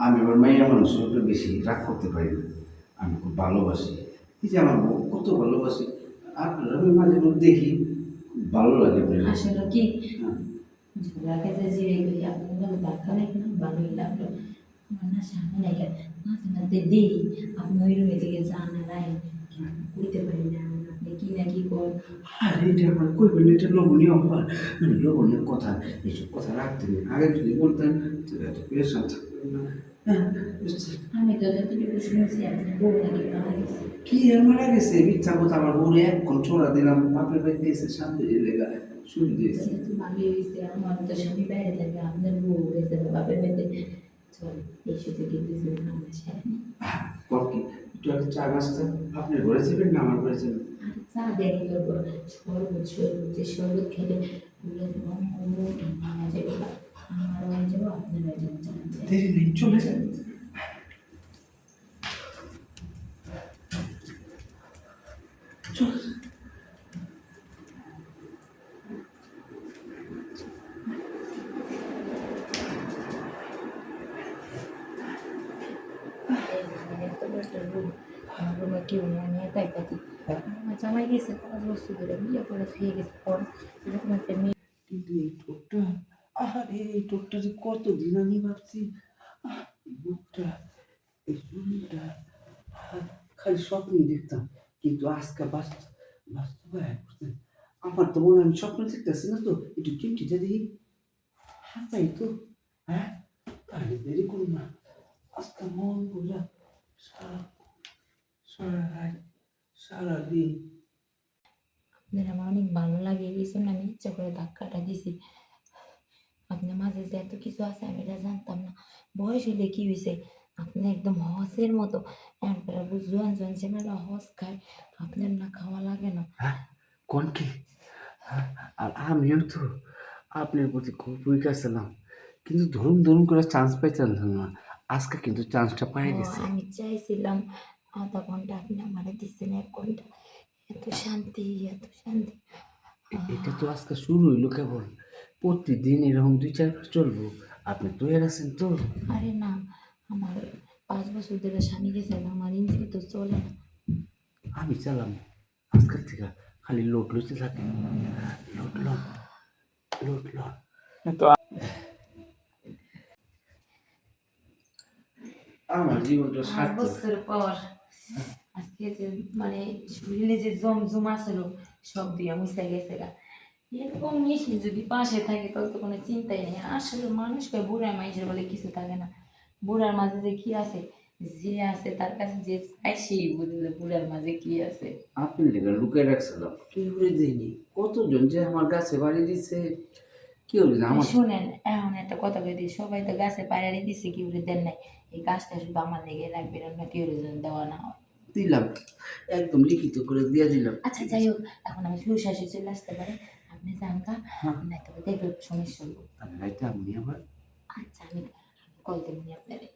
আমি আবার মাইয়া মানুষের উপরে বেশি রাগ করতে পারি না। আমি খুব ভালোবাসি, এই যে আমার বউ কত ভালোবাসি। আপনার আমি মাঝে মধ্যে দেখি, খুব ভালো লাগে আপনার। আসলে কি হ্যাঁ, ঝগড়াকে যে জিরে করি আপনার লগে দেখা দেখি না ভালোই লাগলো। আমার না সামনে লাগে মাঝে মাঝে দেখি আপনি ওই রুমে থেকে যান না নাই কিন্তু কইতে পারি না আপনি কি না কি কর। আর এইটা আপনার কইবেন, এটা লোভনীয় ব্যাপার, মানে লোভনীয় কথা। এইসব কথা রাখতেন না। আগে যদি বলতেন তাহলে এত পেরেশান থাকতেন না। হ্যাঁ, বুঝছি। আমি তো যতটুকু শুনেছি আপনার বউ নাকি মারা গেছে। কি আর মারা গেছে? মিথ্যা কথা। আমার বউরে এখন ছোড়া দিলাম, বাপের বাড়ি গেছে শান্তি লেগা, শুনে দিয়েছি। তাহলে তো ভালোই হয়েছে আমার তো স্বামী বাইরে থাকে আপনার বউ গেছে বাপের বাড়িতে। চল এই সুযোগে কিছু আমরা সেরে নিই। কর কি, একটু আগে চা নাস্তা আপনি ঘরে যাবেন না আমার ঘরে যাবেন? আর চা দেরি করবো শরবত শরবত যে শরবত খেলে পুরো রং মারা যাবে আমার হয়ে যাবো আপনার হয়ে যাবো জানেন। দেরি নেই, চলে যান। চলে যান। রুমে কেউ নিয়ে তাই পাতি আমার জামাই গেছে 5 বছর ধরে বিয়ে করে ফিরে গেছে পর এরকম একটা মেয়ে। কিন্তু এই ঠোঁটটা, আরে এই ঠোঁটটা যে কতদিন আমি ভাবছি, এই মুখটা, এই শরীরটা, খালি স্বপ্নই দেখতাম। কিন্তু আজকে বাস্তবায়ন করছেন। আমার তো মনে হয় আমি স্বপ্ন দেখতেছি না তো, একটু চিমটিটা দেখি। হাতাই তো। হ্যাঁ, তাহলে দেরি করুন না। আজকে মন বোঝা, সারা সারা রাত সারাদিন। আপনার আমার অনেক ভালো লাগে এই জন্য আমি ইচ্ছা করে ধাক্কাটা দিছি। আপনার মাঝে যে এত কিছু আছে আমি এটা জানতাম না। বয়স হলে কি হয়েছে আপনি একদম হসের মতো এরপরে জোয়ান জোয়ান ছেলেরা হস খায় আপনার না খাওয়া লাগে না। হ্যাঁ, কোন কি? আর আমিও তো আপনার প্রতি খুব উইক ছিলাম, কিন্তু ধরুন ধরুন করে চান্স পাইতাম না। আজকে কিন্তু চান্সটা পাই ও গেছে। আমি চাইছিলাম 1/2 ঘন্টা আপনি আমারে দিচ্ছেন 1 ঘন্টা। এত শান্তি এত শান্তি। এটা তো আজকে শুরু হইলো কেবল, প্রতিদিন এরকম 2-4 বার চলবো। আপনি তৈরি আছেন তো? আরে না আমার 5 বছর ধরে স্বামী গেছে আমার ইঞ্জিন তো চলে না। আমি চালাম আজকের থেকে, খালি লোড লইতে থাকে। লোড লন, লোড লন। আমার জীবনটা 5 সার্থক। বছর পর আজকে যে মানে শরীরে যে জমজম আসলো সব দিয়া মুছে গেছে গা। এরকম মেশিন যদি পাশে থাকে তাহলে তো কোনো চিন্তাই নেই। আসলে মানুষকে বুড়া মানুষের বলে কিছু থাকে না। বুড়ার মাঝে যে কি আছে যে আছে তার কাছে যে চায় সেই বুঝবে বুড়ার মাঝে কি আছে। আপনি লেগে লুকিয়ে রাখছিলাম, কি করে দিইনি। কতজন যে আমার কাছে বাড়ি দিচ্ছে, কি হলো আর আমার। শুনেন এখন একটা কথা কই দিই সবাই তো গাছে পায়রারি দিচ্ছে কি করে দেন নাই। এই গাছটা শুধু আমার লেগে রাখবেন অন্য কেউ যেন দেওয়া না হয়। দিলাম, একদম লিখিত করে দিয়ে দিলাম, আচ্ছা ঠিক যাই আছে। হোক এখন আমি শ্বশুর চলে আসতে পারে আপনি যান গা হ্যাঁ, না তবে দেখবে সমস্যা হলো। তাহলে রাইতে আমি আবার। আচ্ছা আমি কল দেবনি আপনারে।